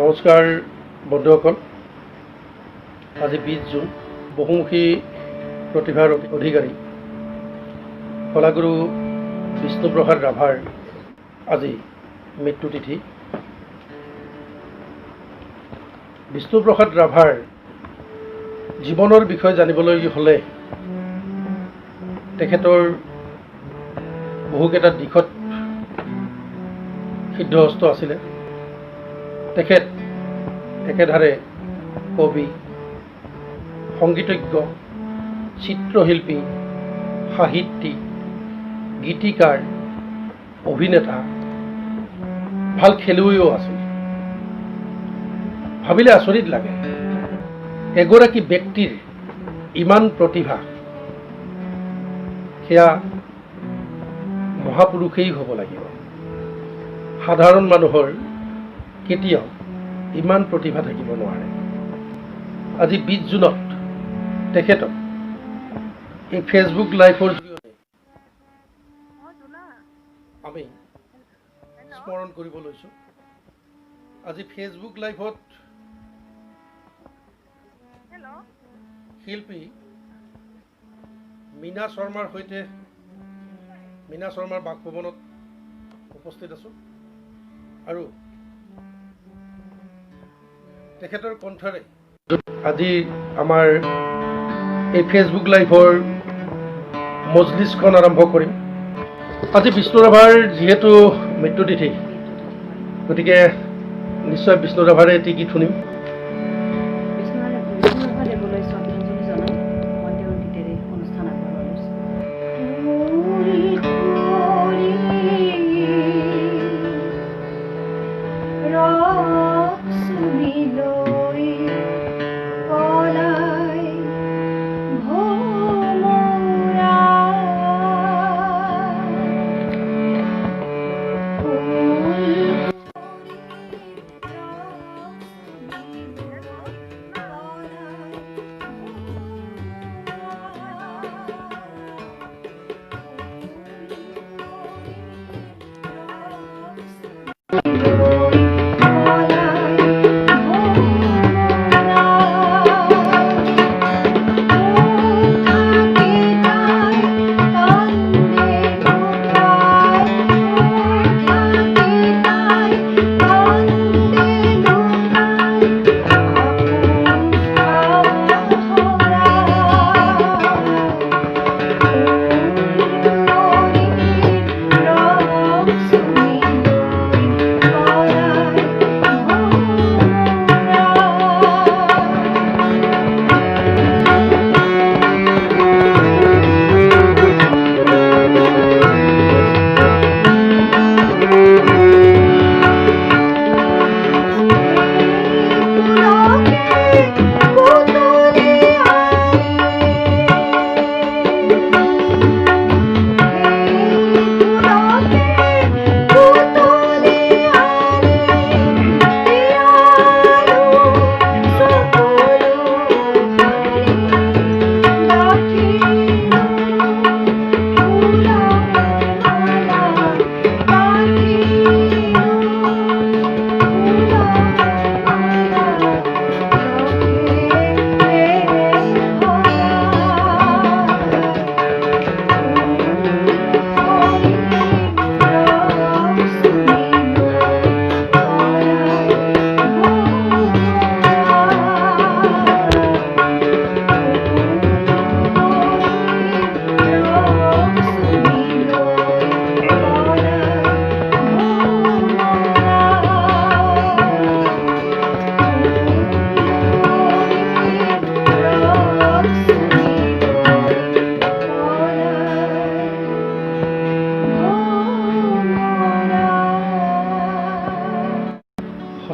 নমস্কাৰ বন্ধুসকল। আজি 20 জুন বহুমুখী প্ৰতিভাৰ অধিকাৰী কলাগুৰু বিষ্ণুপ্ৰসাদ ৰাভাৰ আজি মৃত্যুতিথি। বিষ্ণুপ্ৰসাদ ৰাভাৰ জীৱনৰ বিষয়ে জানিবলৈ হ'লে তেখেতৰ বহুকেইটা দিশত সিদ্ধহস্ত আছিলে। তেখেত একেধাৰে কবি, সংগীতজ্ঞ, চিত্ৰশিল্পী, সাহিত্যিক, গীতিকাৰ, অভিনেতা, ভাল খেলুৱৈও আছিল। ভাবিলে আচৰিত লাগে, এগৰাকী ব্যক্তিৰ ইমান প্ৰতিভা, সেয়া মহাপুৰুষেই হ'ব লাগিব। সাধাৰণ মানুহৰ কেতিয়াও ইমান প্ৰতিভা থাকিব নোৱাৰে। আজি 20 জুনত তেখেতক এই ফেচবুক লাইভৰ জৰিয়তে আমি স্মৰণ কৰিব লৈছোঁ। আজি ফেচবুক লাইভত শিল্পী মীনা শৰ্মাৰ সৈতে মীনা শৰ্মাৰ বাসভৱনত উপস্থিত আছোঁ আৰু তেখেতৰ কণ্ঠৰে আজি আমাৰ এই ফেচবুক লাইভৰ মজলিছখন আৰম্ভ কৰিম। আজি বিষ্ণু ৰাভাৰ যিহেতু মৃত্যুতিথি, গতিকে নিশ্চয় বিষ্ণু ৰাভাৰে এটি গীত শুনিম।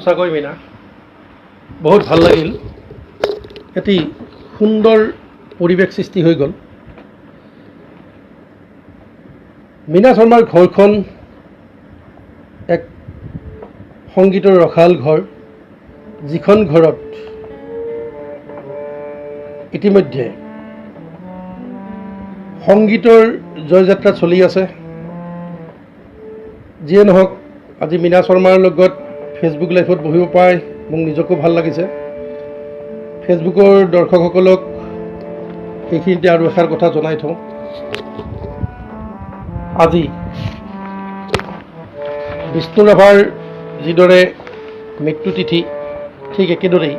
সঁচাকৈ মীনা, বহুত ভাল লাগিল। এটি সুন্দৰ পৰিৱেশ সৃষ্টি হৈ গ'ল। মীনা শৰ্মাৰ ঘৰখন এক সংগীতৰ ৰসাল ঘৰ, যিখন ঘৰত ইতিমধ্যে সংগীতৰ জয়যাত্ৰা চলি আছে। যিয়ে নহওক, আজি মীনা শৰ্মাৰ লগত ফেচবুক লাইভত বহিব পাই মোক নিজকো ভাল লাগিছে। ফেচবুকৰ দৰ্শকসকলক সেইখিনিতে আৰু এষাৰ কথা জনাই থওঁ। আজি বিষ্ণু ৰাভাৰ যিদৰে মৃত্যুতিথি, ঠিক একেদৰেই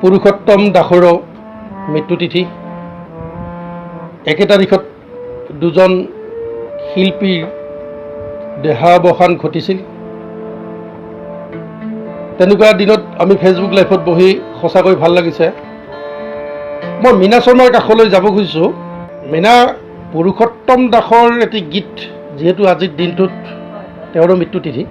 পুৰুষোত্তম দাসৰো মৃত্যুতিথি। একে তাৰিখত দুজন শিল্পীৰ দেহাৱসান ঘটিছিল। তেনেকুৱা দিনত আমি ফেচবুক লাইভত বহি সঁচাকৈ ভাল লাগিছে। মই মীনা শৰ্মাৰ কাষলৈ যাব খুজিছোঁ। মীনা, পুৰুষোত্তম দাসৰ এটি গীত, যিহেতু আজিৰ দিনটোত তেওঁৰো মৃত্যুতিথি,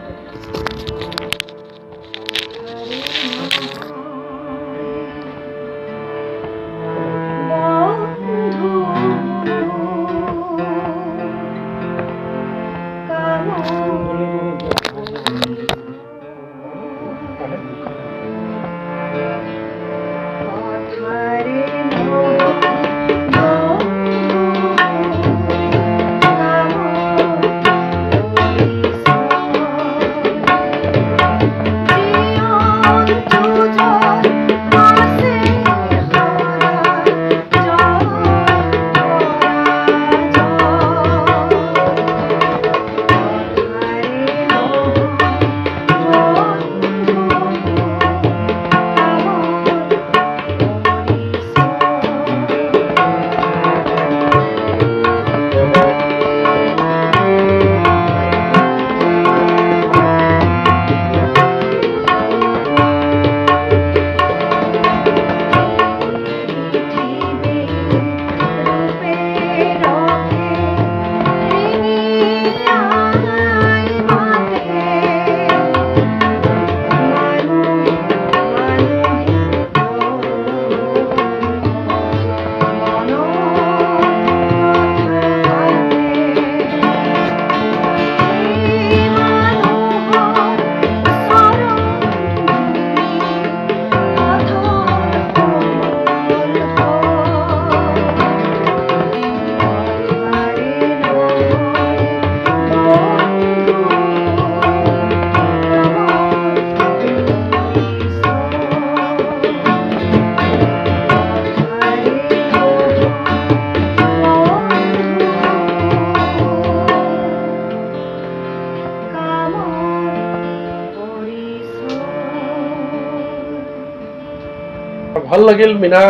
ভাল লাগিল। মীনা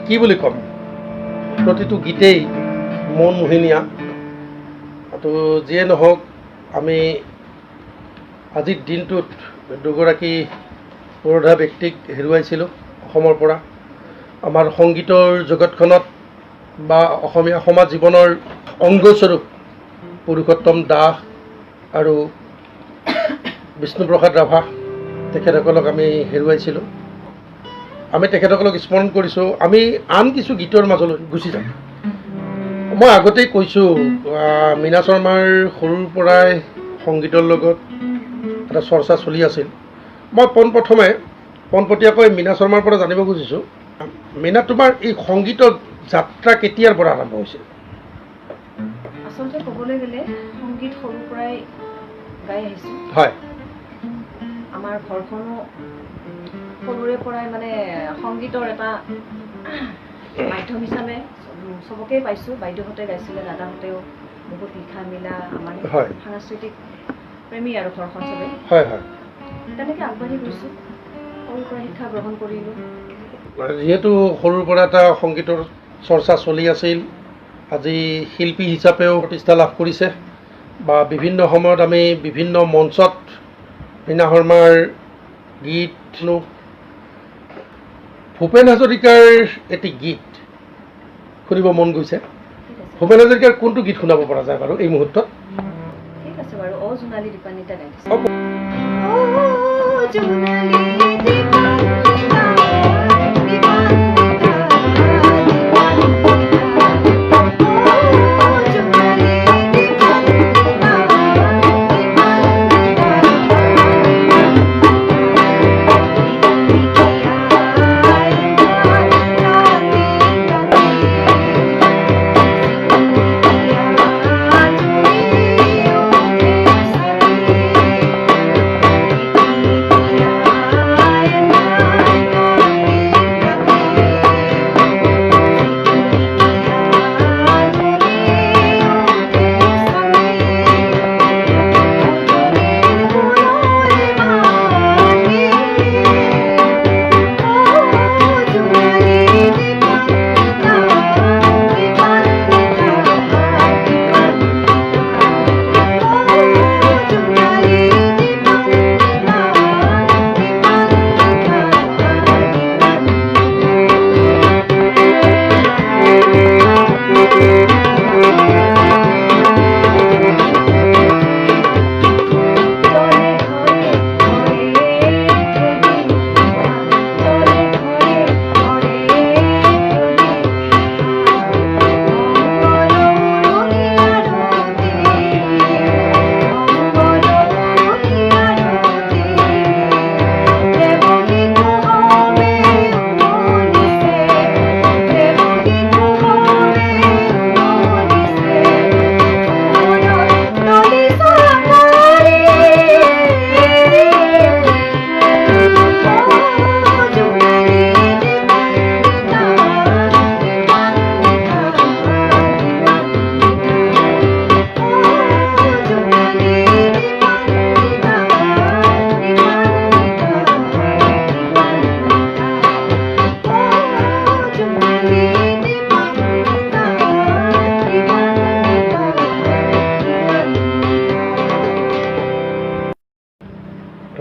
কি বুলি ক'ম, প্ৰতিটো গীতেই মন মোহিনীয়া। তো যিয়ে নহওক, আমি আজিৰ দিনটোত দুগৰাকী পুৰোধা ব্যক্তিক হেৰুৱাইছিলোঁ অসমৰ পৰা। আমাৰ সংগীতৰ জগতখনত বা অসমীয়া সমাজ জীৱনৰ অংগস্বৰূপ পুৰুষোত্তম দাস আৰু বিষ্ণুপ্ৰসাদ ৰাভা, তেখেতসকলক আমি হেৰুৱাইছিলোঁ। আমি তেখেতসকলক স্মৰণ কৰিছোঁ। আমি আন কিছু গীতৰ মাজলৈ গুচি যাম। মই আগতেই কৈছোঁ, মীনা শৰ্মাৰ সৰুৰ পৰাই সংগীতৰ লগত এটা চৰ্চা চলি আছিল। মই পোনপটীয়াকৈ মীনা শৰ্মাৰ পৰা জানিব খুজিছোঁ, মীনা, তোমাৰ এই সংগীতৰ যাত্ৰা কেতিয়াৰ পৰা আৰম্ভ হৈছিল? আচলতে ক'বলৈ গ'লে সংগীত সৰুৰ পৰাই গাই আহিছোঁ। হয়। আমাৰ ঘৰখনো সৰুৰে পৰাই মানে সংগীতৰ এটা মাধ্যম হিচাপে চবকেই পাইছোঁ। বাইদেউহঁতে গাইছিলে, দাদাহঁতেও বহুত লিখা মেলা, আমাৰ সাংস্কৃতিক প্ৰেমী আৰু ঘৰখন চবে। হয় হয়। তেনেকৈ আগবাঢ়ি গৈছোঁ, সৰুৰ পৰা শিক্ষা গ্ৰহণ কৰিলোঁ। যিহেতু সৰুৰ পৰা এটা সংগীতৰ চৰ্চা চলি আছিল, আজি শিল্পী হিচাপেও প্ৰতিষ্ঠা লাভ কৰিছে, বা বিভিন্ন সময়ত আমি বিভিন্ন মঞ্চত মীনা শৰ্মাৰ গীত শুনো। ভূপেন হাজৰিকাৰ এটি গীত শুনিব মন গৈছে। ভূপেন হাজৰিকাৰ কোনটো গীত শুনাব পৰা যায় বাৰু এই মুহূৰ্তত? ঠিক আছে বাৰু, অ জোনালী দীপান্বিতা গাইছে।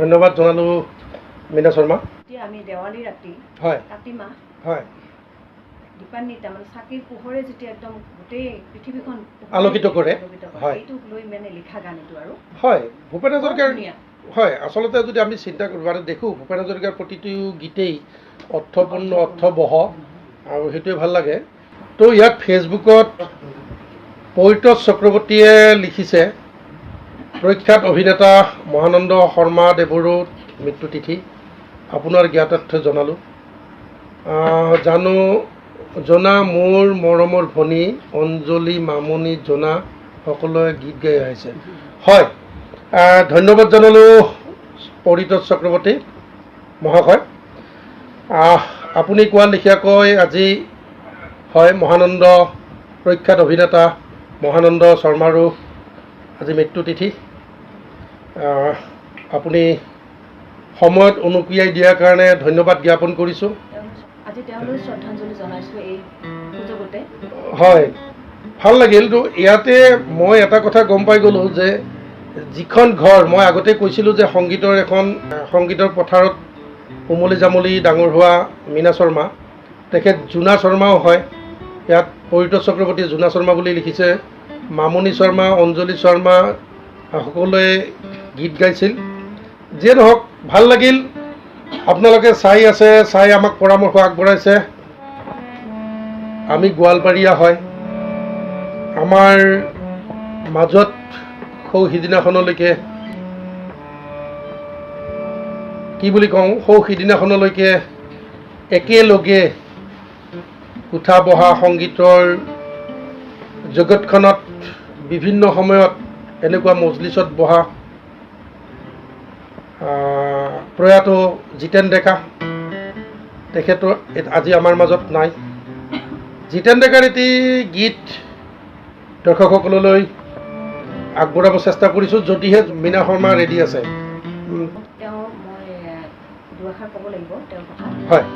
ধন্যবাদ জনালোঁ মীনা শৰ্মা। এতিয়া আমি দেৱালী ৰাতি হয় কাতি মাহ হয় দীপান্বিতা মানে চাকিৰ পোহৰে যেতিয়া একদম গোটেই পৃথিৱীখন আলোকিত কৰে। হয়। এইটোক লৈ মানে লিখা গান এইটো আৰু হয় ভূপেন হাজৰিকাৰ ধুনীয়া। হয় আচলতে যদি আমি চিন্তা কৰোঁ মানে দেখোঁ ভূপেন হাজৰিকাৰ প্ৰতিটো গীতেই অৰ্থপূৰ্ণ অৰ্থবহ আৰু সেইটোৱে ভাল লাগে। তো ইয়াত ফেচবুকত পৰিতোষ চক্ৰৱৰ্তীয়ে লিখিছে প্ৰখ্যাত অভিনেতা মহানন্দ শৰ্মা দেৱৰো মৃত্যুতিথি আপোনাৰ জ্ঞাতাৰ্থ জনালোঁ। জনা মোৰ মৰমৰ ভনী অঞ্জলি মামনি জনা সকলোৱে গীত গাই আহিছে। হয় ধন্যবাদ জনালোঁ পৰিতোষ চক্ৰৱৰ্তী মহাশয়। আপুনি কোৱা লেখীয়াকৈ আজি হয় মহানন্দ প্ৰখ্যাত অভিনেতা মহানন্দ শৰ্মাৰো আজি মৃত্যুতিথি। আপুনি সময়ত অনুক্ৰিয়াই দিয়াৰ কাৰণে ধন্যবাদ জ্ঞাপন কৰিছোঁ। আজি তেওঁলৈ শ্ৰদ্ধাঞ্জলি জনাইছোঁ এই সুযোগতে। হয় ভাল লাগিল। তো ইয়াতে মই এটা কথা গম পাই গ'লোঁ যে যিখন ঘৰ মই আগতে কৈছিলোঁ যে সংগীতৰ পথাৰত উমলি জামলি ডাঙৰ হোৱা মীনা শৰ্মা, তেখেত জোনা শৰ্মাও হয়। ইয়াত পৰিতোষ চক্ৰৱৰ্তীয়ে জোনা শৰ্মা বুলি লিখিছে। মামনি শৰ্মা অঞ্জলি শৰ্মা সকলোৱে গীত গাইছিল। যিয়ে নহওক ভাল লাগিল। আপোনালোকে চাই আমাক পৰামৰ্শ আগবঢ়াইছে। আমি গোৱালপাৰীয়া হয়। আমাৰ মাজত সিদিনাখনলৈকে কি বুলি কওঁ সিদিনাখনলৈকে একেলগে উঠা বহা সংগীতৰ জগতখনত বিভিন্ন সময়ত এনেকুৱা মজলিচত বহা প্ৰয়াত জিতেন ডেকা তেখেতৰ আজি আমাৰ মাজত নাই। জিতেন ডেকাৰ এটি গীত দৰ্শকসকললৈ আগবঢ়াব চেষ্টা কৰিছোঁ যদিহে মীনা শৰ্মা ৰেডি আছে। মই দুআষাৰ ক'ব লাগিব তেওঁৰ কথা। হয়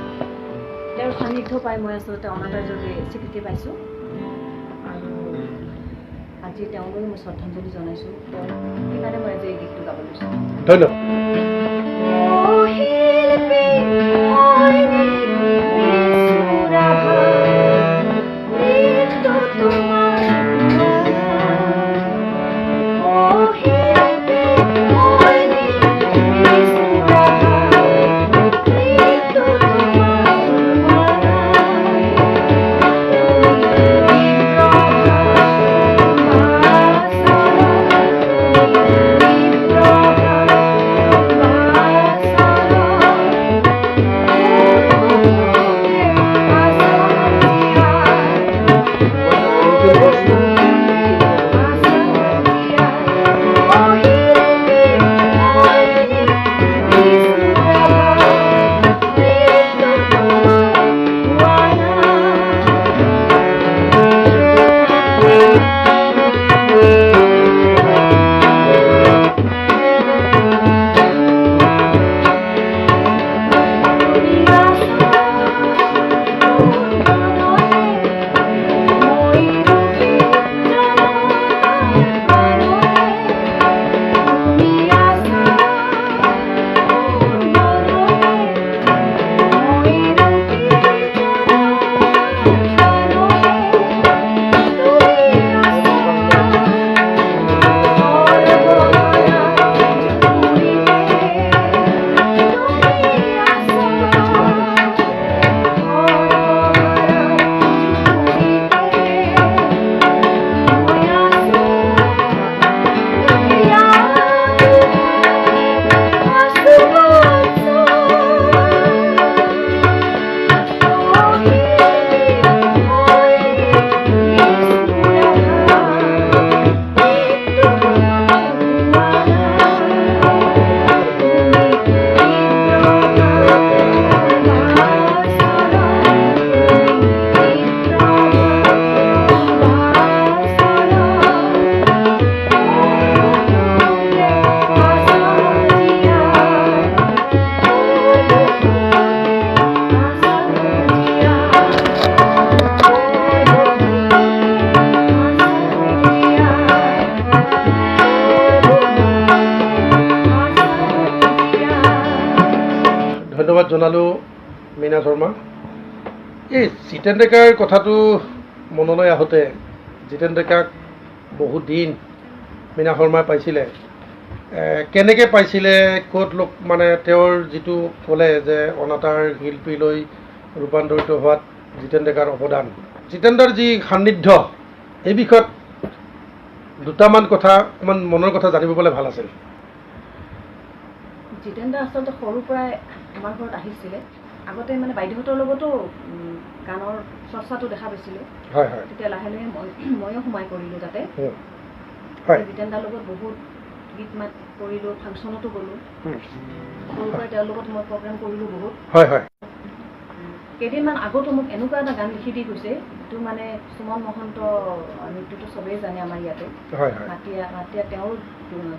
তেওঁৰ সান্নিধ্য পাই মই আচলতে অনাতাঁৰ যোগে স্বীকৃতি পাইছোঁ আৰু আজি তেওঁলৈ মই শ্ৰদ্ধাঞ্জলি জনাইছোঁ। সেইকাৰণে মই আজি এই গীতটো গাব লৈছোঁ। ধন্যবাদ। ধন্যবাদ জনালোঁ মীনা শৰ্মা। এই জিতেন ডেকাৰ কথাটো মনলৈ আহোঁতে জিতেন ডেকাক বহুত দিন মীনা শৰ্মাই পাইছিলে, কেনেকৈ পাইছিলে, ক'ত লোক মানে তেওঁৰ যিটো ক'লে যে অনাতাঁৰ শিল্পীলৈ ৰূপান্তৰিত হোৱাত জিতেন ডেকাৰ অৱদান, জিতেন দাৰ যি সান্নিধ্য, এই বিষয়ত দুটামান কথা অকণমান মনৰ কথা জানিব পালে ভাল আছিল। জিতেন দা আচলতে সৰুৰ পৰাই আমাৰ ঘৰত আহিছিলে। আগতে মানে বাইদেউহঁতৰ লগতো গানৰ চৰ্চাটো দেখা পাইছিলোঁ। হয় হয়। তেতিয়া লাহে লাহে ময়ো সোমাই কৰিলোঁ তাতে। হয়। জিতেন দাৰ লগত বহুত গীত মাত কৰিলোঁ, ফাংচনতো গ'লোঁ। সৰুৰ পৰাই তেওঁৰ লগত মই প্ৰগ্ৰেম কৰিলোঁ বহুত। হয় হয়। কেইদিনমান আগতো মোক এনেকুৱা এটা গান লিখি দি গৈছে, যিটো মানে সুমন মহন্ত নৃত্যটো চবেই জানে আমাৰ ইয়াতে। হয় হয়। মাতিয়া তেওঁৰ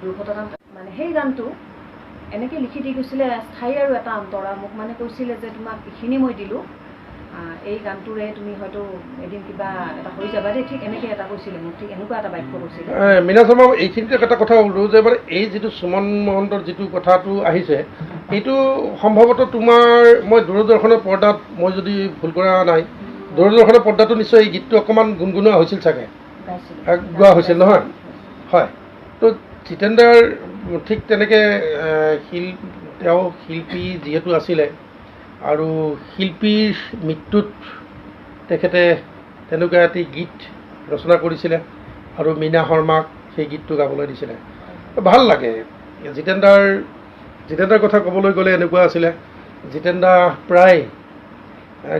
দুৰ্ঘটনা, মানে সেই গানটো এনেকৈ লিখি দি গৈছিলে স্থায়ী আৰু এটা অন্তৰা। মোক মানে কৈছিলে যে তোমাক এইখিনি মই দিলোঁ, এই গানটোৰে তুমি হয়তো এদিন কিবা এটা হৈ যাবা দেই, ঠিক এনেকৈ এটা কৈছিলে মোক, ঠিক এনেকুৱা এটা বাক্য কৈছিলে। মীনা শৰ্মা, এইখিনিতে এটা কথা ক'লোঁ যে মানে এই যিটো সুমন মহন্তৰ যিটো কথাটো আহিছে, এইটো সম্ভৱতঃ তোমাৰ, মই দূৰদৰ্শনৰ পৰ্দাত, মই যদি ভুল কৰা নাই, দূৰদৰ্শনৰ পৰ্দাটো নিশ্চয় এই গীতটো অকণমান গুণগুণোৱা হৈছিল চাগে, গোৱা হৈছিল নহয়? হয়। তো জিতেন দাৰ ঠিক তেনেকৈ তেওঁ শিল্পী যিহেতু আছিলে, আৰু শিল্পীৰ মৃত্যুত তেখেতে তেনেকুৱা এটি গীত ৰচনা কৰিছিলে আৰু মীনা শৰ্মাক সেই গীতটো গাবলৈ দিছিলে। ভাল লাগে। জিতেন দাৰ কথা ক'বলৈ গ'লে এনেকুৱা আছিলে, জিতেন দা প্ৰায়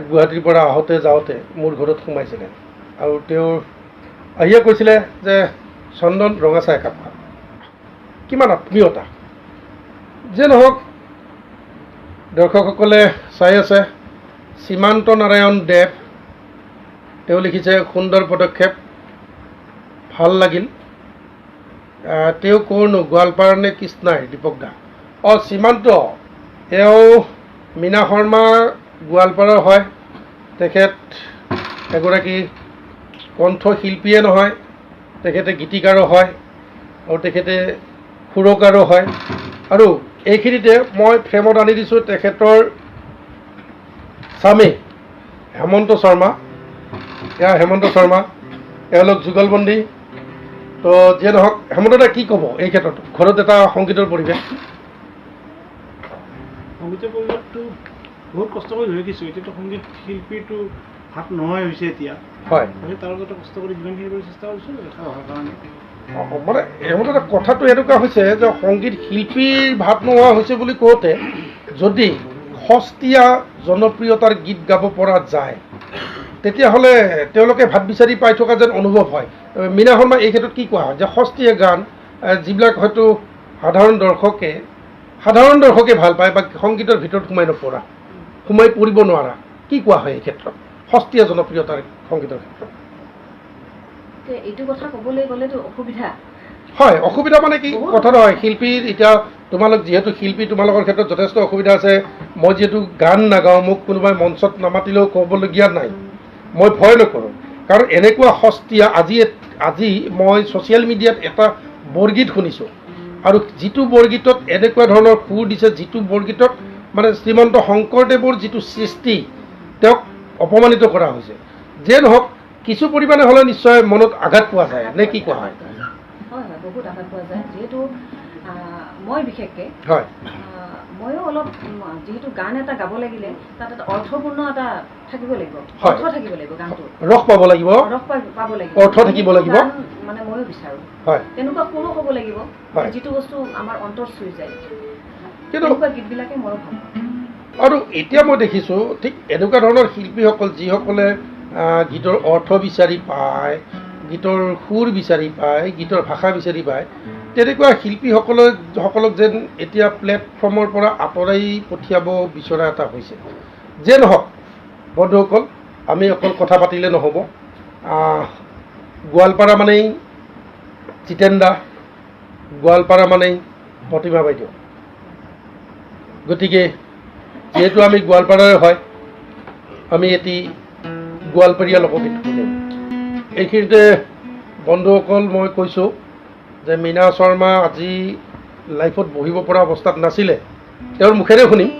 গুৱাহাটীৰ পৰা আহোঁতে যাওঁতে মোৰ ঘৰত সোমাইছিলে, আৰু তেওঁ আহিয়ে কৈছিলে যে চন্দন ৰঙা চাহ একাপ খা। কিমান আত্মীয়তা। যে নহওক, দৰ্শকসকলে চাই আছে, সীমান্ত নাৰায়ণ দেৱ, তেওঁ লিখিছে সুন্দৰ পদক্ষেপ, ভাল লাগিল। তেওঁ ক'ৰনো, গোৱালপাৰা নে কৃষ্ণাই? দীপক দা। সীমান্ত, এওঁ মীনা শৰ্মা গোৱালপাৰাৰ হয়। তেখেত এগৰাকী কণ্ঠশিল্পীয়ে নহয়, তেখেতে গীতিকাৰো হয়, আৰু তেখেতে সুৰকাৰো হয়। আৰু এইখিনিতে মই ফ্ৰেমত আনি দিছোঁ তেখেতৰ স্বামী হেমন্ত শৰ্মা। এয়া হেমন্ত শৰ্মা, এওঁলোক যুগলবন্দী। তো যিয়ে নহওক, হেমন্ত দা কি ক'ব এই ক্ষেত্ৰত? ঘৰত এটা সংগীতৰ পৰিৱেশ, সংগীতৰ পৰিৱেশটো বহুত কষ্ট কৰি ধৰি দিছোঁ। এতিয়াতো সংগীত শিল্পীটো হাত নোহোৱাই হৈছে এতিয়া। হয়। তাৰ লগতে কষ্ট কৰি যিমানখিনি কৰি চেষ্টা কৰিছোঁ দেখা অহাৰ কাৰণে। মানে হেমন্ত দা, কথাটো এনেকুৱা হৈছে যে সংগীত শিল্পীৰ ভাত নোহোৱা হৈছে বুলি কওঁতে যদি সস্তীয়া জনপ্ৰিয়তাৰ গীত গাব পৰা যায়, তেতিয়াহ'লে তেওঁলোকে ভাত বিচাৰি পাই থকা যেন অনুভৱ হয়। মীনা শৰ্মা, এই ক্ষেত্ৰত কি কোৱা হয় যে সস্তীয়া গান যিবিলাক হয়তো সাধাৰণ দৰ্শকে ভাল পায়, বা সংগীতৰ ভিতৰত সোমাই পৰিব নোৱাৰা, কি কোৱা হয় এই ক্ষেত্ৰত সস্তীয়া জনপ্ৰিয়তাৰ সংগীতৰ ক্ষেত্ৰত? এইটো কথা ক'বলৈ গ'লেতো অসুবিধা হয়। অসুবিধা মানে কি কথা নহয়, শিল্পীৰ এতিয়া তোমালোক যিহেতু শিল্পী, তোমালোকৰ ক্ষেত্ৰত যথেষ্ট অসুবিধা আছে। মই যিহেতু গান নাগাওঁ, মোক কোনোবাই মঞ্চত নামাতিলেও ক'বলগীয়া নাই, মই ভয় নকৰোঁ। কাৰণ এনেকুৱা সস্তীয়া, আজি মই ছ'চিয়েল মিডিয়াত এটা বৰগীত শুনিছোঁ, আৰু যিটো বৰগীতত এনেকুৱা ধৰণৰ সুৰ দিছে, যিটো বৰগীতত মানে শ্ৰীমন্ত শংকৰদেৱৰ যিটো সৃষ্টি, তেওঁক অপমানিত কৰা হৈছে। যে নহওক, কিছু পৰিমাণে হ'লে নিশ্চয় মনত আঘাত পোৱা যায়, নে কি কোৱা হয়? হয় হয়, বহুত আঘাত পোৱা যায়। যিহেতু মই বিশেষকৈ হয়, ময়ো অলপ, যিহেতু গান এটা গাব লাগিলে তাত এটা অৰ্থপূৰ্ণ এটা থাকিব লাগিব, হয়। অৰ্থ থাকিব লাগিব, গানটো ৰস পাব লাগিব, ৰস পাব লাগিব, অৰ্থ থাকিব লাগিব। মানে ময়ো বিচাৰোঁ হয়, তেনেকুৱা সুৰো হ'ব লাগিব, হয়। যিটো বস্তু আমাৰ অন্তৰ চুই যায়। কিন্তু তেনেকুৱা গীতবিলাকে ময়ো ভাল পাওঁ। আৰু এতিয়া মই দেখিছোঁ ঠিক এনেকুৱা ধৰণৰ শিল্পীসকল, যিসকলে গীতৰ অৰ্থ বিচাৰি পায়, গীতৰ সুৰ বিচাৰি পায়, গীতৰ ভাষা বিচাৰি পায়, তেনেকুৱা শিল্পীসকলক যেন এতিয়া প্লেটফৰ্মৰ পৰা আঁতৰাই পঠিয়াব বিচৰা এটা হৈছে। যে নহওক বন্ধুসকল, আমি অকল কথা পাতিলে নহ'ব। গোৱালপাৰা মানেই জিতেন দা, গোৱালপাৰা মানেই প্ৰতিমা বাইদেউ। গতিকে যিহেতু আমি গোৱালপাৰাৰে হয়, আমি এটি গোৱালপৰীয়া লোকগীত শুনিম। এইখিনিতে বন্ধুসকল মই কৈছোঁ যে মীনা শৰ্মা আজি লাইফত বহিব পৰা অৱস্থাত নাছিলে, তেওঁৰ মুখেৰে শুনিম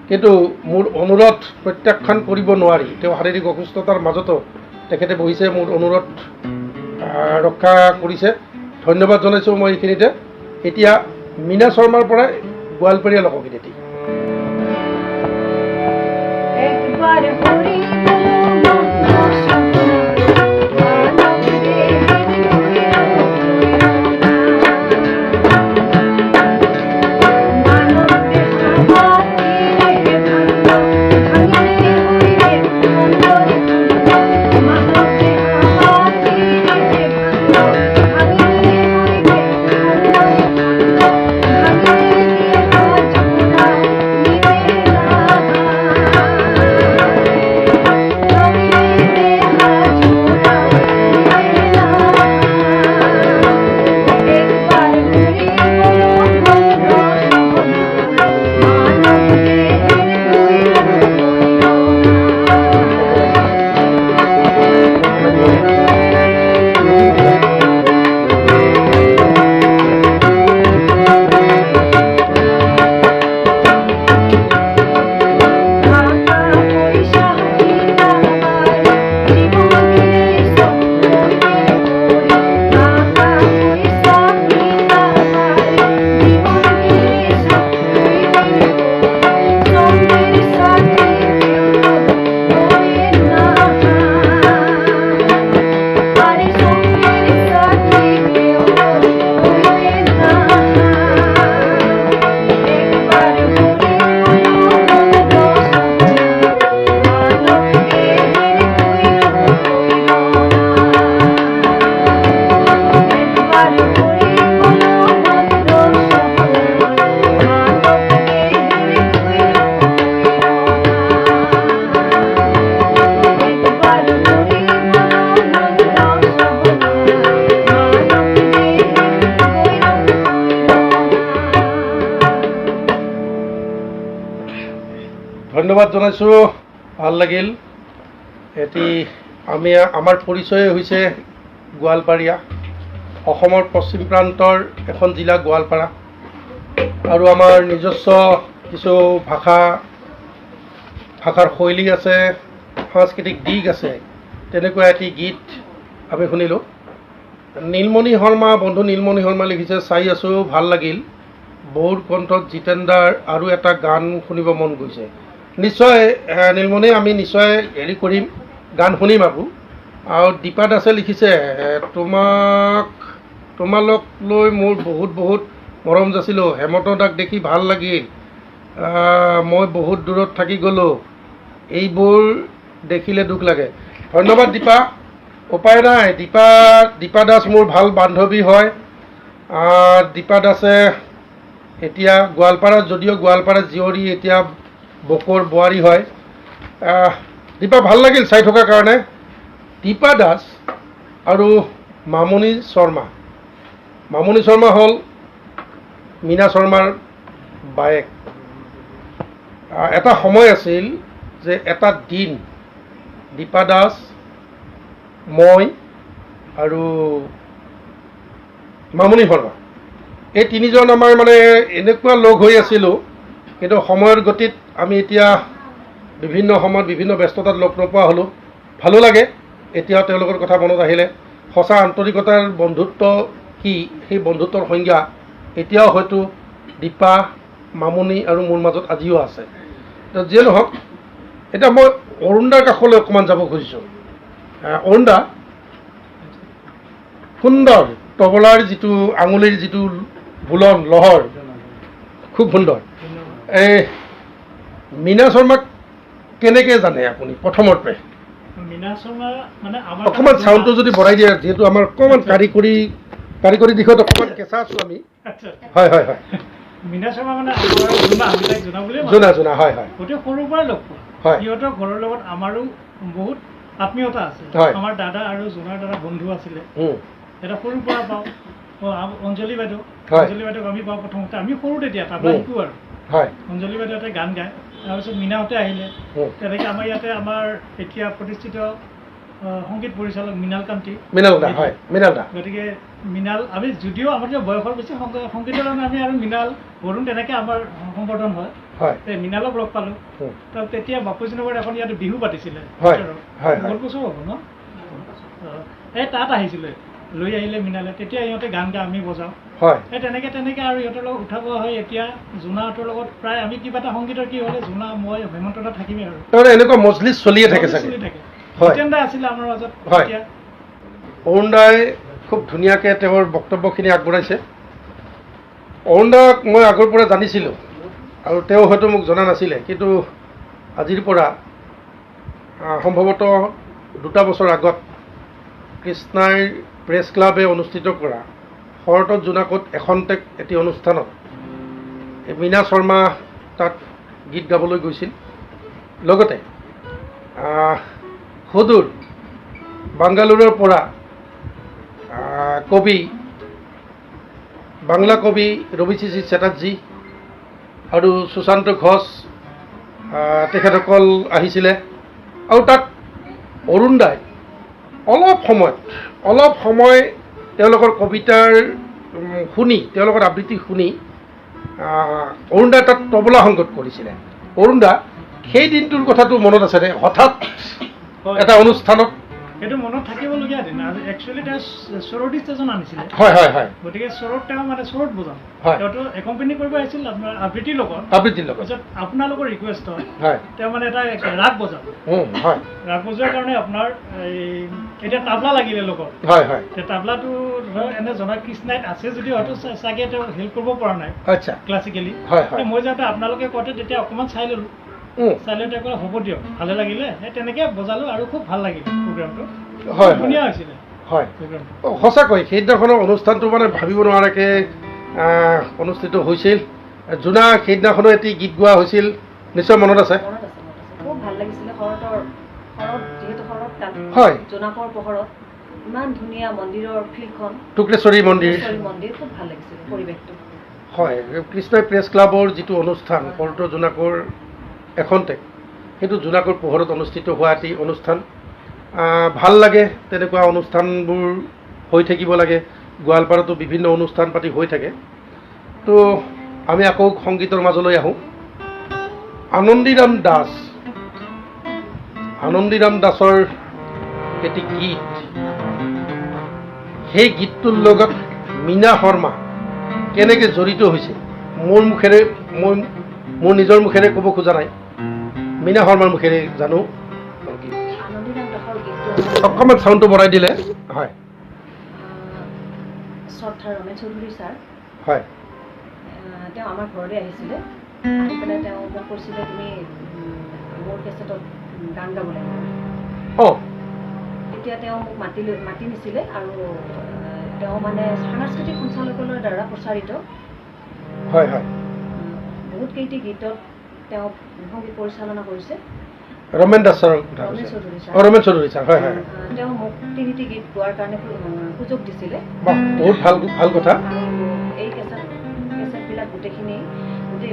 কিন্তু মোৰ অনুৰোধ প্ৰত্যাখ্যান কৰিব নোৱাৰি তেওঁ শাৰীৰিক অসুস্থতাৰ মাজতো তেখেতে বহিছে মোৰ অনুৰোধ ৰক্ষা কৰিছে ধন্যবাদ জনাইছোঁ মই এইখিনিতে এতিয়া মীনা শৰ্মাৰ পৰা গোৱালপৰীয়া লোকগীত একবাৰ হৰি ধন্যবাদ জনাইছোঁ ভাল লাগিল এটি আমাৰ পৰিচয় হৈছে গোৱালপাৰীয়া অসমৰ পশ্চিম প্ৰান্তৰ এখন জিলা গোৱালপাৰা আৰু আমাৰ নিজস্ব কিছু ভাষাৰ শৈলী আছে সাংস্কৃতিক দিশ আছে তেনেকুৱা এটি গীত আমি শুনিলোঁ নীলমণি শৰ্মা বন্ধু নীলমণি শৰ্মা লিখিছে চাই আছোঁ ভাল লাগিল বৌৰ কণ্ঠত জিতেন্দ্ৰৰ আৰু এটা গান শুনিব মন গৈছে নিশ্চয় নীলমণি আমি নিশ্চয় হেৰি কৰিম গান শুনিম আৰু দীপা দাসে লিখিছে তোমালোক লৈ মোৰ বহুত মৰম যাচিলোঁ হেমন্ত দাক দেখি ভাল লাগিল মই বহুত দূৰত থাকি গ'লোঁ এইবোৰ দেখিলে দুখ লাগে ধন্যবাদ দীপা উপায় নাই দীপা দাস মোৰ ভাল বান্ধৱী হয় দীপা দাসে এতিয়া গোৱালপাৰাত যদিও গোৱালপাৰাত জীয়ৰী এতিয়া বকৰ বোৱাৰী হয় দীপা ভাল লাগিল চাই থকাৰ কাৰণে দীপা দাস আৰু মামণি শৰ্মা হ'ল মীনা শৰ্মাৰ বায়েক এটা সময় আছিল যে এটা দিন দীপা দাস মই আৰু মামণি শৰ্মা এই তিনিজন আমাৰ মানে এনেকুৱা লগ হৈ আছিলোঁ কিন্তু সময়ৰ গতিত আমি এতিয়া বিভিন্ন সময়ত বিভিন্ন ব্যস্ততাত লগ নোপোৱা হ'লোঁ ভালো লাগে এতিয়াও তেওঁলোকৰ কথা মনত আহিলে সঁচা আন্তৰিকতাৰ বন্ধুত্ব কি সেই বন্ধুত্বৰ সংজ্ঞা এতিয়াও হয়তো দীপা মামণি আৰু মোৰ মাজত আজিও আছে যিয়ে নহওক এতিয়া মই অৰুণদাৰ কাষলৈ অকণমান যাব খুজিছোঁ অৰুণদা সুন্দৰ তবলাৰ যিটো আঙুলিৰ যিটো বুলন লহৰ খুব সুন্দৰ এই মীনা শৰ্মাক কেনেকৈ জানে আপুনি প্ৰথমৰ পৰাই মীনা শৰ্মা মানে অকণমান চাউণ্ডটো যদি বঢ়াই দিয়ে যিহেতু আমাৰ অকণমান কাৰিকৰী দিশত অকণমান কেঁচা আছোঁ আমি হয় হয় হয় মীনা শৰ্মা মানে জনা হয় হয় গোটেই সৰুৰ পৰাই লগ পোৱা হয় সিহঁতৰ ঘৰৰ লগত আমাৰো বহুত আত্মীয়তা আছে আমাৰ দাদা আৰু জোনাৰ দাদা বন্ধু আছিলে এটা সৰুৰ পৰা পাওঁ অঞ্জলি বাইদেউক আমি পাওঁ প্ৰথমতে আমি সৰু তেতিয়া তাবলা শিকোঁ আৰু হয় অঞ্জলি বাইদেউহঁতে গান গায় তাৰপিছত মীনাহঁতে আহিলে তেনেকৈ আমাৰ ইয়াতে আমাৰ এতিয়া প্ৰতিষ্ঠিত সংগীত পৰিচালক মৃণাল কান্তি। মৃণাল দা, হয় মৃণাল দা। গতিকে মৃণাল আমি যদিও আমাৰ বয়সৰ বেছি সংগীতৰ আমি আৰু মৃণাল বৰুণ তেনেকৈ আমাৰ সম্বোধন হয়। হয়, মৃণালক লগ পালোঁ। তো তেতিয়া বাপুজী নগৰত এখন ইয়াতে বিহু পাতিছিলে। হয় হয় বহুত বছৰ হ'ব ন? এই তাত আহিছিলে, লৈ আহিলে মৃণালে, তেতিয়া ইহঁতে গান গাই আমি বজাওঁ। হয়, সেই তেনেকৈ আৰু ইহঁতৰ লগত উঠা পোৱা হয়। এতিয়া জোনাহঁতৰ লগত প্ৰায় আমি কিবা এটা সংগীতৰ কি হ'লে জোনা মই হেমন্ত দা থাকিমেই আৰু তাৰমানে এনেকুৱা মজলিচ চলিয়ে থাকে চাগে। চলি থাকে। হয়। জিতেন দা আছিলে আমাৰ মাজত। হয়। এতিয়া অৰুণ দাই খুব ধুনীয়াকৈ তেওঁৰ বক্তব্যখিনি আগবঢ়াইছে। অৰুণ দাক মই আগৰ পৰা জানিছিলোঁ আৰু তেওঁ হয়তো মোক জনা নাছিলে, কিন্তু আজিৰ পৰা সম্ভৱতঃ 2 বছৰ আগত কৃষ্ণাই প্ৰেছ ক্লাবে অনুষ্ঠিত কৰা শৰতত জোনাকত এখন্তেক এটি অনুষ্ঠানত মীনা শৰ্মা তাত গীত গাবলৈ গৈছিল। লগতে সুদূৰ বাংগালোৰৰ পৰা কবি, বাংলা কবি ৰবিচিচি চেটাৰ্জী আৰু সুশান্ত ঘোষ তেখেতসকল আহিছিলে। আৰু তাত অৰুণ দাই অলপ সময় তেওঁলোকৰ কবিতাৰ শুনি, তেওঁলোকৰ আবৃত্তি শুনি অৰুণ দাই তাত তবলা সংগত কৰিছিলে। অৰুণ দা, সেই দিনটোৰ কথাটো মনত আছেনে? হঠাৎ এটা অনুষ্ঠানত সেইটো মনত থাকিবলগীয়া দিন। একচুৱেলি তেওঁ চৰতী ষ্টেচন আনিছিলে। হয় হয় হয়। গতিকে চৰত তেওঁ মানে চৰত বজাওঁ। হয়। তেওঁতো একম্পেনি কৰিব আহিছিল আপোনাৰ আবৃত্তিৰ লগত। পিছত আপোনালোকৰ ৰিকুৱেষ্ট হয়, তেওঁ মানে এটা ৰাগ বজাব। হয় ৰাগ বজোৱাৰ কাৰণে আপোনাৰ এতিয়া তাবলা লাগিলে লগত। হয় হয়। তাবলাটো ধৰক এনে জনা কৃষ্ণাইত আছে যদি হয়তো চাগে তেওঁ হেল্প কৰিব পৰা নাই আচ্ছা ক্লাছিকেলি। হয় হয়। মই যাওঁতে আপোনালোকে কওঁতে তেতিয়া অকণমান চাই ল'লোঁ। চাই লৈ তেওঁ ক'লে হ'ব দিয়ক, ভালে লাগিলে। সেই তেনেকৈ বজালোঁ আৰু খুব ভাল লাগিলে প্ৰগ্ৰামটো। হয় ধুনীয়া হৈছিলে হয়। প্ৰগ্ৰামটো। সঁচাকৈ সেইদিনাখনৰ অনুষ্ঠানটো মানে ভাবিব নোৱাৰাকৈ অনুষ্ঠিত হৈছিল। জোনা সেইদিনাখনো এটি গীত গোৱা হৈছিল, নিশ্চয় মনত আছে। মনত আছে। খুব ভাল লাগিছিলে। শৰৎ যিহেতু শৰৎ কাল, হয়। জোনাকৰ পোহৰত ইমান ধুনীয়া মন্দিৰৰ ফিল্ডখন, টুক্ৰেশ্বৰী মন্দিৰ, খুব ভাল লাগিছিলে পৰিৱেশটো। হয়। কৃষ্ণই প্ৰেছ ক্লাবৰ যিটো অনুষ্ঠান শৰৎ জোনাকৰ এখন্তেক, সেইটো জোনাকৰ পোহৰত অনুষ্ঠিত হোৱা এটি অনুষ্ঠান। ভাল লাগে, তেনেকুৱা অনুষ্ঠানবোৰ হৈ থাকিব লাগে। গোৱালপাৰাতো বিভিন্ন অনুষ্ঠান পাতি হৈ থাকে। তো আমি আকৌ সংগীতৰ মাজলৈ আহোঁ। আনন্দীৰাম দাসৰ এটি গীত, সেই গীতটোৰ লগত মীনা শৰ্মা কেনেকৈ জড়িত হৈছে মোৰ নিজৰ মুখেৰে ক'ব খোজা নাই, মীনা শৰ্মাৰ মুখেৰে জানো। আনন্দীৰাম দাসৰ গীতটো অকণমান চাউণ্ডটো বঢ়াই দিলে। হয়। শ্ৰদ্ধা ৰমেন চৌধুৰী ছাৰ, হয় তেওঁ আমাৰ ঘৰলৈ আহিছিলে। আহি পেলাই তেওঁ মোক কৈছিলে তুমি মোৰ কেছেটত গান গাব লাগিব। অঁ, তেতিয়া তেওঁ মোক মাতি নিছিলে আৰু তেওঁ মানে সাংস্কৃতিক সঞ্চালকালয়ৰ দ্বাৰা প্ৰচাৰিত হয় হয়। বহুত কেইটি গীতত তেওঁ সংগীত পৰিচালনা কৰিছে। ৰমেন দাসৰ কথা ৰমেন কৈছে। চৌধুৰী ছাৰ। ৰমেন চৌধুৰী ছাৰ, হয় হয়। তেওঁ মোক 3টি গীত গোৱাৰ কাৰণে সুযোগ দিছিলে। বাহ, বহুত ভাল কথা। আৰু এই কেছেটবিলাক গোটেই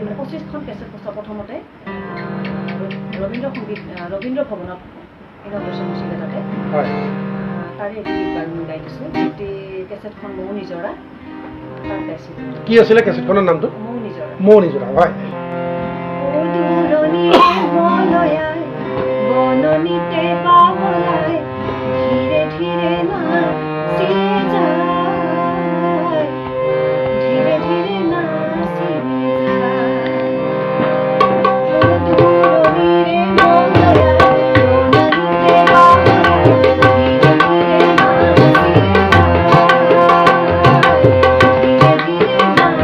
মানে 25খন কেছেট প্ৰথমতে ৰবীন্দ্ৰ ভৱনত ইনগ্ৰেশ্যন হৈছিলে তাতে। হয়। তাৰে এটি গীত বাৰু মই গাই দিছোঁ। কেছেটখন মৌ নিজৰা, তাত গাইছিলোঁ। কি আছিলে কেছেটখনৰ নামটো? মৌ নিজৰা। হয়। বননিতে পাবলাই ধীৰে ধীৰে নাচি যায়, ধীৰে ধীৰে নাচি যায়। দূৰণিৰে মলয়াই বননিতে পাবলাই ধীৰে ধীৰে নাচি যায়, ধীৰে ধীৰে নাচি যায়।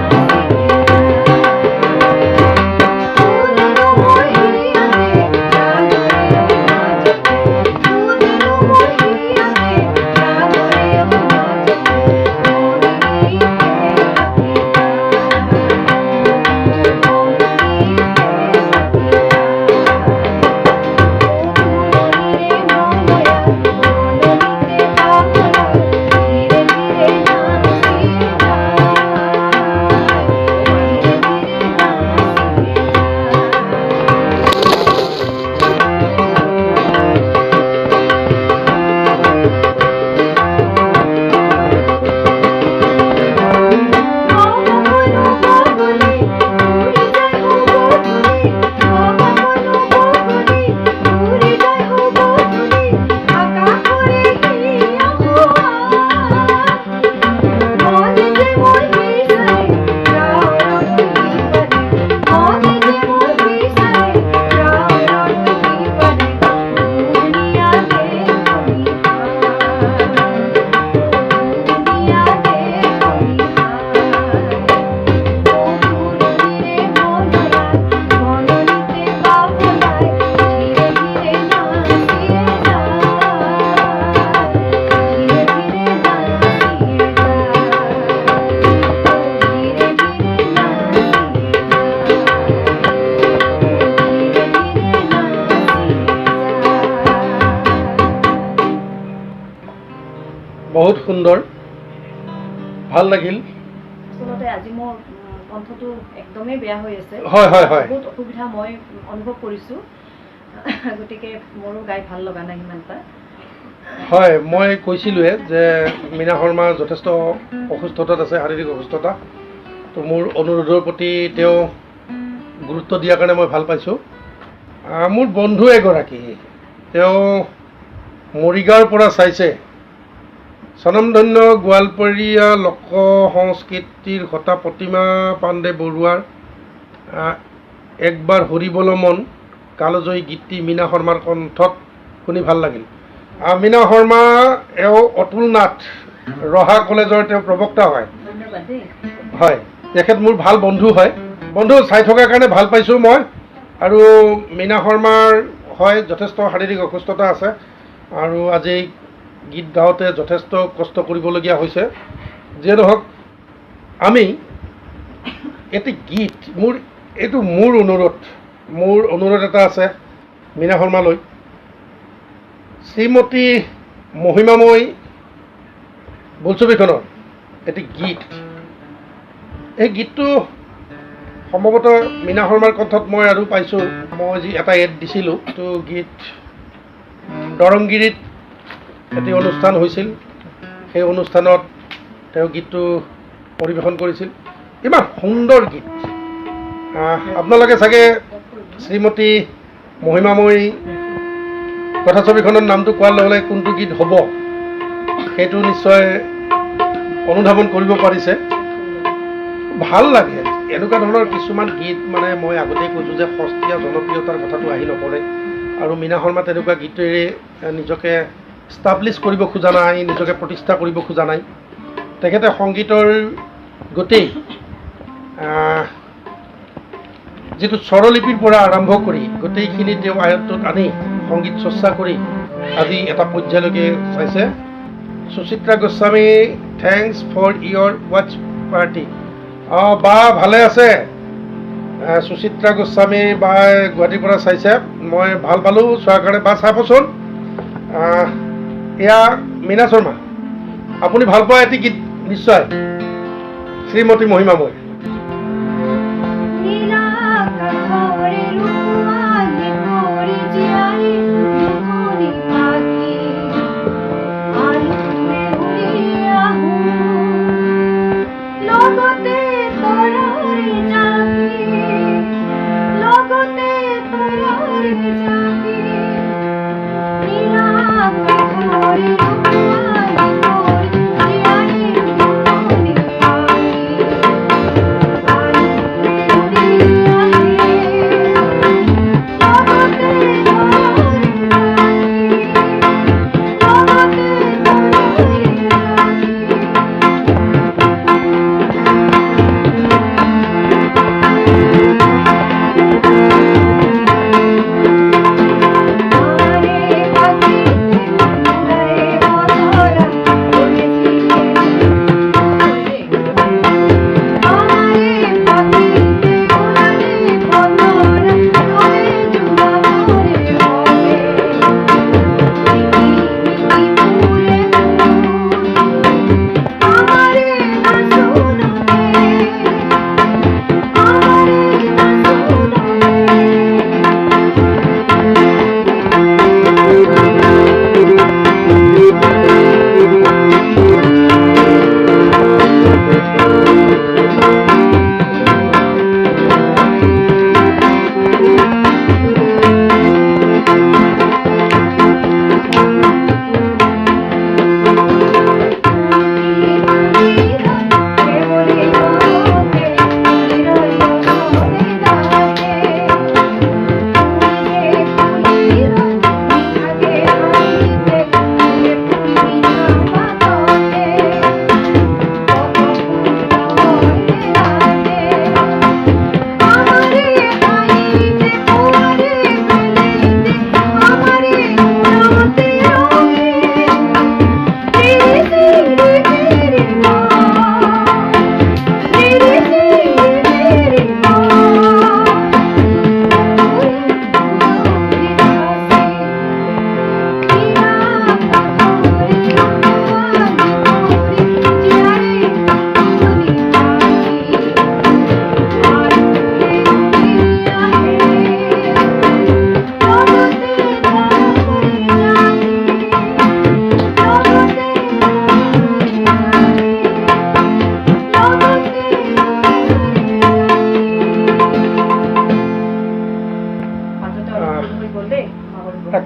সুন্দৰ, ভাল লাগিল। আচলতে আজি মোৰ কণ্ঠটো একদমেই বেয়া হৈ আছে। হয় হয় হয়, বহুত অসুবিধা মই অনুভৱ কৰিছোঁ, গতিকে মোৰো গাই ভাল লগা নাই সিমান এটা। হয়, মই কৈছিলোঁৱে যে মীনা শৰ্মা যথেষ্ট অসুস্থতাত আছে, শাৰীৰিক অসুস্থতা। তো মোৰ অনুৰোধৰ প্ৰতি তেওঁ গুৰুত্ব দিয়াৰ কাৰণে মই ভাল পাইছোঁ। মোৰ বন্ধু এগৰাকী, তেওঁ মৰিগাঁৱৰ পৰা চাইছে। স্বনামধন্য গোৱালপৰীয়া লোক সংস্কৃতিৰ হতা প্ৰতিমা পাণ্ডে বৰুৱাৰ একবাৰ হৰিবল মন কালজয়ী গীতটি মীনা শৰ্মাৰ কণ্ঠত শুনি ভাল লাগিল। মীনা শৰ্মা এওঁ অতুল নাথ ৰহা কলেজৰ তেওঁ প্ৰবক্তা হয়। ধন্যবাদ দেই। হয়, তেখেত মোৰ ভাল বন্ধু হয়। বন্ধু চাই থকাৰ কাৰণে ভাল পাইছোঁ মই। আৰু মীনা শৰ্মাৰ হয় যথেষ্ট শাৰীৰিক অসুস্থতা আছে, আৰু আজি গীত গাওঁতে যথেষ্ট কষ্ট কৰিবলগীয়া হৈছে। যিয়ে নহওক, আমি এটি গীত, মোৰ অনুৰোধ এটা আছে মীনা শৰ্মালৈ। শ্ৰীমতী মহিমাময়ী বোলছবিখনৰ এটি গীত, এই গীতটো সম্ভৱতঃ মীনা শৰ্মাৰ কণ্ঠত মই আৰু পাইছোঁ। মই যি এটা এড দিছিলোঁ, তো গীত দৰংগিৰিত এটি অনুষ্ঠান হৈছিল, সেই অনুষ্ঠানত তেওঁ গীতটো পৰিৱেশন কৰিছিল। ইমান সুন্দৰ গীত। আপোনালোকে চাগে শ্ৰীমতী মহিমাময়ী কথাছবিখনৰ নামটো কোৱাৰ লগে লগে কোনটো গীত হ'ব সেইটো নিশ্চয় অনুধাৱন কৰিব পাৰিছে। ভাল লাগে এনেকুৱা ধৰণৰ কিছুমান গীত। মানে মই আগতেই কৈছোঁ যে সস্তীয়া জনপ্ৰিয়তাৰ কথাটো আহি নপৰে, আৰু মীনা শৰ্মা তেনেকুৱা গীতেৰে নিজকে ষ্টাব্লিছ কৰিব খোজা নাই, নিজকে প্ৰতিষ্ঠা কৰিব খোজা নাই। তেখেতে সংগীতৰ গোটেই যিটো স্বৰলিপিৰ পৰা আৰম্ভ কৰি গোটেইখিনি তেওঁ আয়ত্তত আনি সংগীত চৰ্চা কৰি আজি এটা পৰ্যায়লৈকে চাইছে। Suchitra Goswami, thanks for your watch party. বা ভালে আছে? সুচিত্ৰা গোস্বামী বা গুৱাহাটীৰ পৰা চাইছে, মই ভাল পালোঁ চোৱাৰ কাৰণে। বা চাবচোন, এয়া মীনা শৰ্মা, আপুনি ভাল পোৱা এটি গীত নিশ্চয়, শ্ৰীমতী মহিমাময়ী।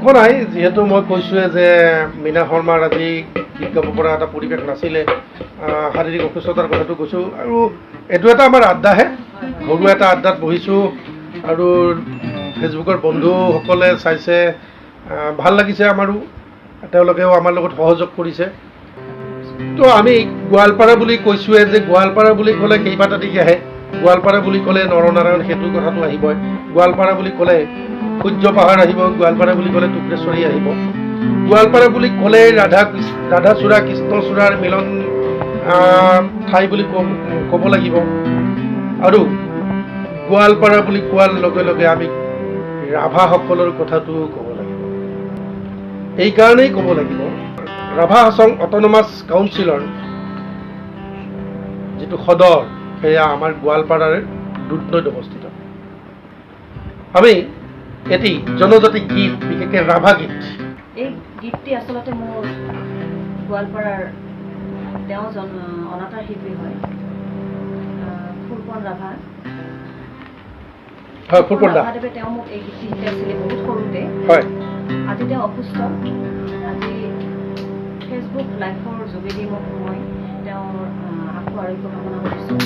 দুখ নাই, যিহেতু মই কৈছোঁৱে যে মীনা শৰ্মাৰ আজি গীত গাব পৰা এটা পৰিৱেশ নাছিলে, শাৰীৰিক অসুস্থতাৰ কথাটো কৈছোঁ। আৰু এইটো এটা আমাৰ আড্ডাহে, ঘৰুৱা এটা আড্ডাত বহিছোঁ আৰু ফেচবুকৰ বন্ধুসকলে চাইছে, ভাল লাগিছে আমাৰো, তেওঁলোকেও আমাৰ লগত সহযোগ কৰিছে। তো আমি গোৱালপাৰা বুলি কৈছোঁৱে যে গোৱালপাৰা বুলি ক'লে কেইবাটা দিশ আহে। গোৱালপাৰা বুলি ক'লে নৰনাৰায়ণ সেতুৰ কথাটো আহিবই, গোৱালপাৰা বুলি ক'লে সূৰ্য পাহাৰ আহিব, গোৱালপাৰা বুলি ক'লে টুক্ৰেশ্বৰী আহিব, গোৱালপাৰা বুলি ক'লে ৰাধাচূড়া কৃষ্ণচূড়াৰ মিলন ঠাই বুলি ক'ব লাগিব। আৰু গোৱালপাৰা বুলি কোৱাৰ লগে লগে আমি ৰাভাসকলৰ কথাটো ক'ব লাগিব। এইকাৰণেই ক'ব লাগিব, ৰাভা হাছং অট'নমাছ কাউন্সিলৰ যিটো সদৰ সেয়া আমাৰ গোৱালপাৰাৰ দুধনৈত অৱস্থিত। আমি এটি জনজাতি গীত, বিশেষকৈ ৰাভা গীত, এই গীতটি আচলতে মোৰ গোৱালপাৰাৰ তেওঁ অনাতাঁৰ শিল্পী হয়, ফুলপন ৰাভা। হয়, ফুলপন ৰাভাদেৱে তেওঁ মোক এই গীতটি শিকাইছিলে বহুত সৰুতে। হয়, আজি তেওঁ অসুস্থ। আজি ফেচবুক লাইভৰ যোগেদি মই তেওঁৰ আকৌ আৰোগ্য কামনা কৰিছোঁ।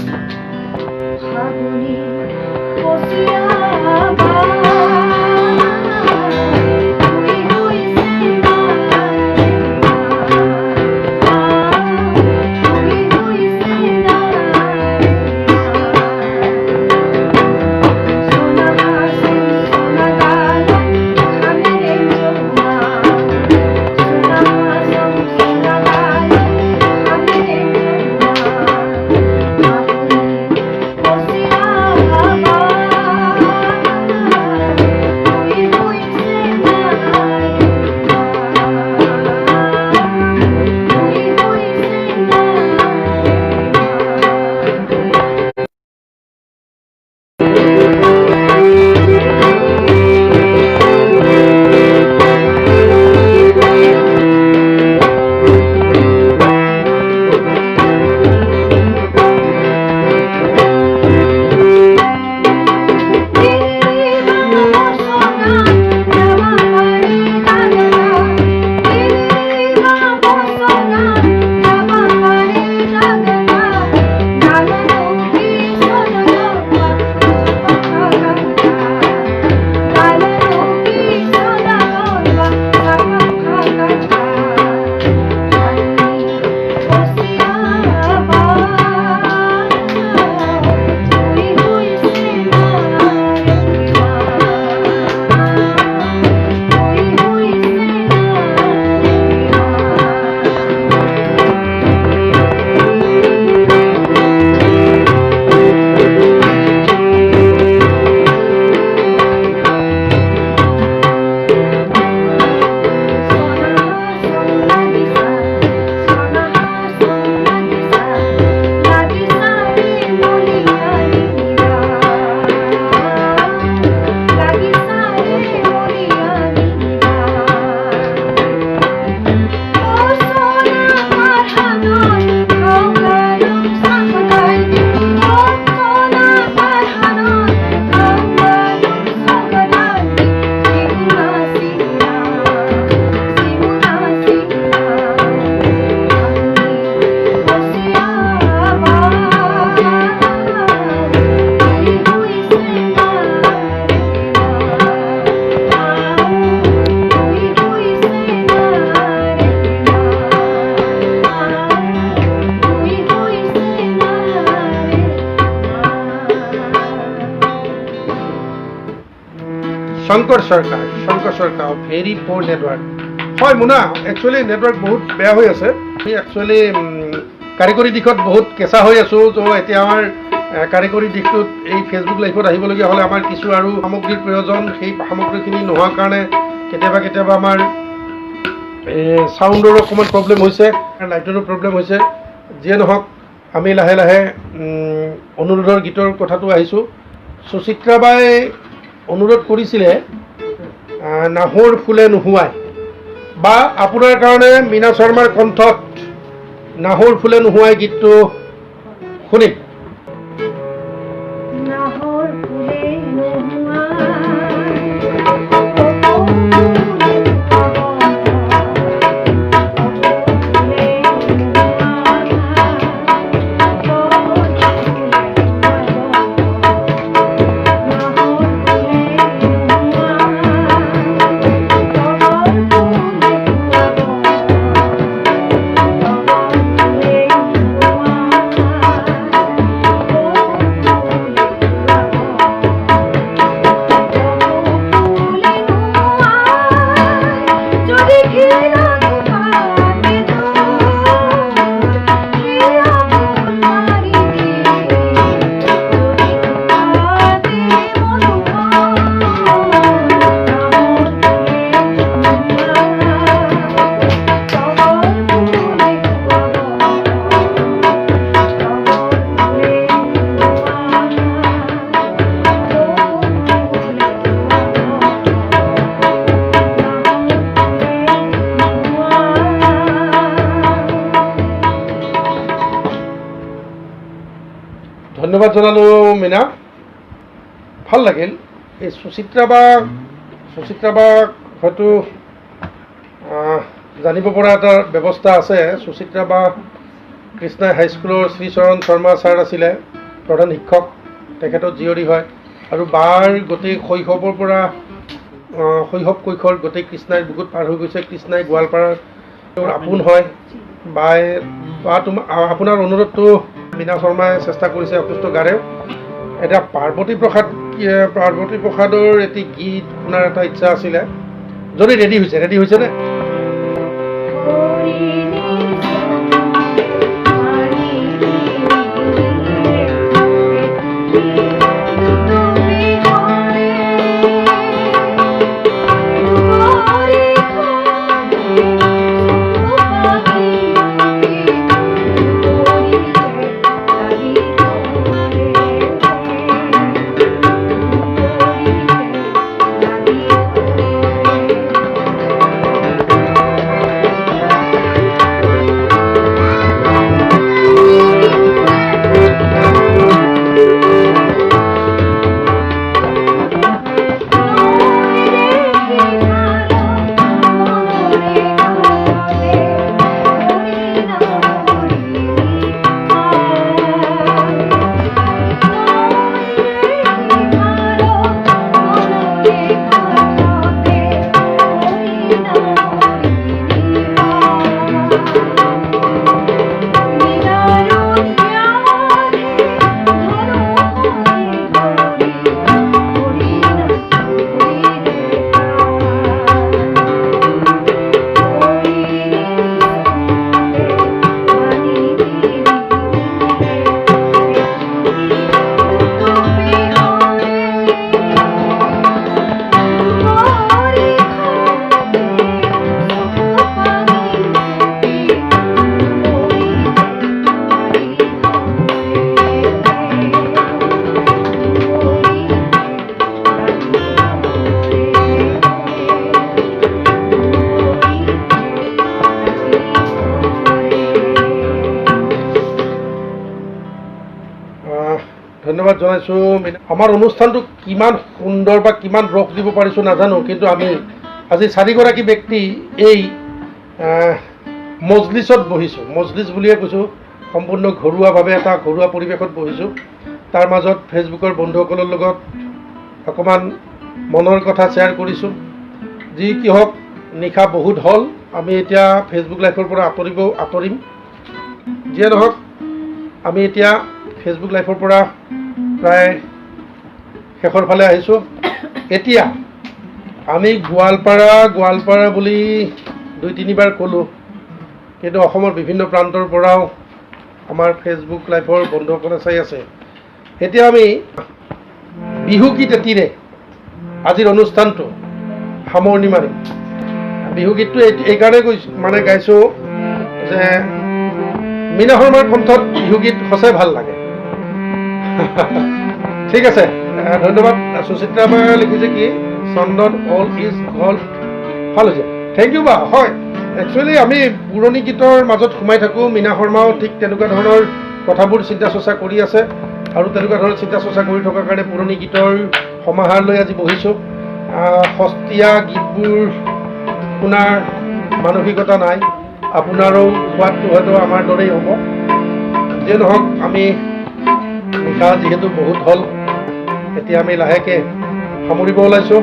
শংকৰ চৰকাৰ ভেৰি প'ৰ নেটৱৰ্ক। হয় মুনা, একচুৱেলি নেটৱৰ্ক বহুত বেয়া হৈ আছে। আমি একচুৱেলি কাৰিকৰী দিশত বহুত কেঁচা হৈ আছোঁ। তো এতিয়া আমাৰ কাৰিকৰী দিশটোত এই ফেচবুক লাইভত আহিবলগীয়া হ'লে আমাৰ কিছু আৰু সামগ্ৰীৰ প্ৰয়োজন। সেই সামগ্ৰীখিনি নোহোৱাৰ কাৰণে কেতিয়াবা আমাৰ চাউণ্ডৰো অকণমান প্ৰব্লেম হৈছে, লাইটৰো প্ৰব্লেম হৈছে। যিয়ে নহওক, আমি লাহে লাহে অনুৰোধৰ গীতৰ কথাটো আহিছোঁ। সুচিত্ৰাবাই অনুৰোধ কৰিছিলে নাহৰ ফুলে নোহোৱাই, বা আপোনাৰ কাৰণে মীনা শৰ্মাৰ কণ্ঠত নাহৰ ফুলে নোহোৱাই গীতটো শুনিম। নাহৰ ফুলে নোহোৱাই ধন্যবাদ জনালোঁ মীনা। ভাল লাগিল। এই সুচিত্ৰা বা হয়তো জানিব পৰা এটা ব্যৱস্থা আছে। সুচিত্ৰা বা কৃষ্ণাই হাইস্কুলৰ শ্ৰীচৰণ শৰ্মা ছাৰ আছিলে প্ৰধান শিক্ষক, তেখেতৰ জীয়ৰী হয়। আৰু বাৰ গোটেই শৈশৱৰ পৰা শৈশৱ কৈশোৰ গোটেই কৃষ্ণাইৰ বুকুত পাৰ হৈ গৈছে। কৃষ্ণাই গোৱালপাৰাৰ আপোন হয়। আপোনাৰ অনুৰোধটো মীনা শৰ্মাই চেষ্টা কৰিছে অসুস্থ গাৰে। এতিয়া পাৰ্বতী প্ৰসাদৰ এটি গীত শুনাৰ এটা ইচ্ছা আছিলে, যদি ৰেডি হৈছেনে? ধন্যবাদ জনাইছোঁ। আমাৰ অনুষ্ঠানটো কিমান সুন্দৰ বা কিমান ৰস দিব পাৰিছোঁ নাজানো, কিন্তু আমি আজি 4গৰাকী ব্যক্তি এই মজলিছত বহিছোঁ। মজলিছ বুলিয়ে কৈছোঁ, সম্পূৰ্ণ ঘৰুৱাভাৱে এটা ঘৰুৱা পৰিৱেশত বহিছোঁ। তাৰ মাজত ফেচবুকৰ বন্ধুসকলৰ লগত অকণমান মনৰ কথা শ্বেয়াৰ কৰিছোঁ। যি কি হওক, নিশা বহুত হ'ল, আমি এতিয়া ফেচবুক লাইভৰ পৰা আঁতৰিম। যিয়ে নহওক, আমি এতিয়া ফেচবুক লাইভৰ পৰা প্ৰায় শেষৰ ফালে আহিছোঁ। এতিয়া আমি গোৱালপাৰা বুলি 2-3বাৰ ক'লোঁ, কিন্তু অসমৰ বিভিন্ন প্ৰান্তৰ পৰাও আমাৰ ফেচবুক লাইভৰ বন্ধুসকলে চাই আছে। এতিয়া আমি বিহুগীত এটিৰে আজিৰ অনুষ্ঠানটো সামৰণি মাৰিম। বিহুগীতটো এইকাৰণে গাইছোঁ যে মীনা শৰ্মাৰ কণ্ঠত বিহুগীত সঁচাই ভাল লাগে। ঠিক আছে, ধন্যবাদ। সুচিত্ৰা বায়ে লিখিছে কি, চন্দন অল ইজ গল্ড। ভাল হৈছে, থেংক ইউ বা। হয়, একচুৱেলি আমি পুৰণি গীতৰ মাজত সোমাই থাকোঁ। মীনা শৰ্মাও ঠিক তেনেকুৱা ধৰণৰ কথাবোৰ চিন্তা চৰ্চা কৰি আছে, আৰু তেনেকুৱা ধৰণৰ চিন্তা চৰ্চা কৰি থকাৰ কাৰণে পুৰণি গীতৰ সমাহাৰ লৈ আজি বহিছোঁ। সস্তীয়া গীতবোৰ শুনাৰ মানসিকতা নাই, আপোনাৰো সোৱাদটো হয়তো আমাৰ দৰেই হ'ব। যিয়ে নহওক, আমি নিশা যিহেতু বহুত হ'ল, এতিয়া আমি লাহেকৈ সামৰিব ওলাইছোঁ।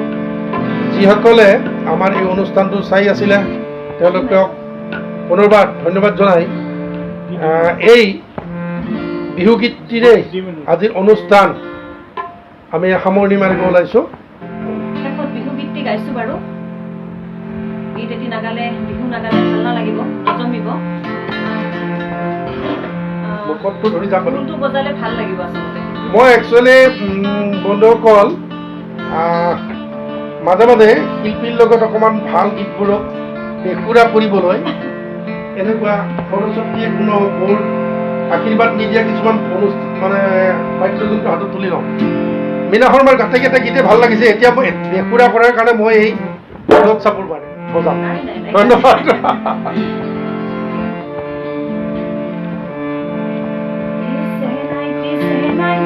যিসকলে আমাৰ এই অনুষ্ঠানটো চাই আছিলে তেওঁলোকক পুনৰবাৰ ধন্যবাদ জনাই এই বিহুগীতটিৰে আজিৰ অনুষ্ঠান আমি সামৰণি মাৰিব ওলাইছোঁ। শেষত বিহুগীতটি গাইছোঁ বাৰু। গীত এটি নাগালে, বিহু নাগালে ভাল নালাগিব, নজমিব। কোনটো বজালে ভাল লাগিব আচলতে? মই একচুৱেলি বন্ধুসকল মাজে মাজে শিল্পীৰ লগত অকণমান ভাল গীতবোৰক বেসুৰা কৰিবলৈ এনেকুৱা সৰস্বতীয়ে কোনো মোৰ আশীৰ্বাদ নিদিয়া কিছুমান বাদ্যযন্ত্ৰ হাতত তুলি লওঁ। মীনা শৰ্মাৰ গাতেকেইটা গীতে ভাল লাগিছে, এতিয়া বেসুৰা কৰাৰ কাৰণে মই এই চাপোৰ মাৰে বজাম। ধন্যবাদ। Night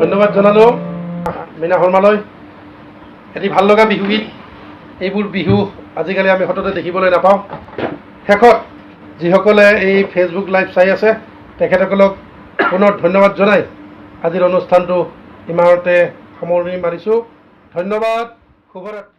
ধন্যবাদ জনালো মীনা শৰ্মালৈ। এটি ভাল লগা বিহুগীত, এইবোৰ বিহু আজিকালি আমি সততে দেখিবলৈ নাপাওঁ। শেষত যিসকলে এই ফেচবুক লাইভ চাই আছে তেখেতসকলক পুনৰ ধন্যবাদ জনাই আজিৰ অনুষ্ঠানটো ইমানতে সামৰণি মাৰিছোঁ। ধন্যবাদ, শুভৰাত্ৰি।